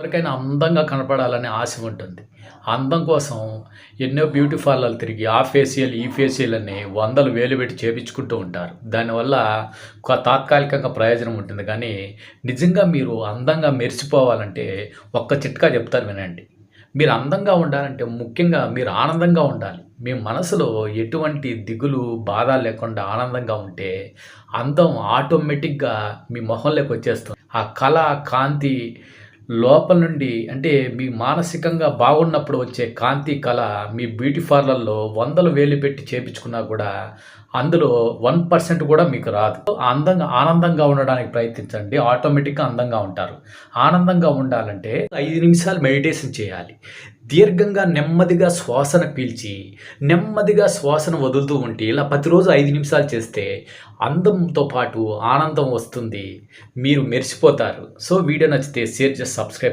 ఎవరికైనా అందంగా కనపడాలనే ఆశ ఉంటుంది. అందం కోసం ఎన్నో బ్యూటీ పార్లర్‌లు తిరిగి ఆ ఫేషియల్, ఈ ఫేషియల్ అని వందలు, వేలు పెట్టి చేపించుకుంటూ ఉంటారు. దానివల్ల తాత్కాలికంగా ప్రయోజనం ఉంటుంది. కానీ నిజంగా మీరు అందంగా మెరిసిపోవాలంటే ఒక్క చిట్కా చెప్తాను వినండి. మీరు అందంగా ఉండాలంటే ముఖ్యంగా మీరు ఆనందంగా ఉండాలి. మీ మనసులో ఎటువంటి దిగులు, బాధ లేకుండా ఆనందంగా ఉంటే అందం ఆటోమేటిక్‌గా మీ మొహంలోకి వచ్చేస్తుంది. ఆ కళ, కాంతి లోపల నుండి అంటే మీ మానసికంగా బాగున్నప్పుడు వచ్చే కాంతి కళ మీ బ్యూటీ పార్లర్‌లో వందలు, వేలు పెట్టి చేపించుకున్నా కూడా అందులో 1% కూడా మీకు రాదు. ఆనందంగా ఉండడానికి ప్రయత్నించండి. ఆటోమేటిక్‌గా అందంగా ఉంటారు. ఆనందంగా ఉండాలంటే 5 నిమిషాలు మెడిటేషన్ చేయాలి. దీర్ఘంగా నెమ్మదిగా శ్వాసను పీల్చి, నెమ్మదిగా శ్వాసను వదులుతూ ఉంటే ఇలా ప్రతిరోజు 5 నిమిషాలు చేస్తే అందంతో పాటు ఆనందం వస్తుంది. మీరు మెరిసిపోతారు. సో వీడియో నచ్చితే షేర్ చేసి సబ్స్క్రైబ్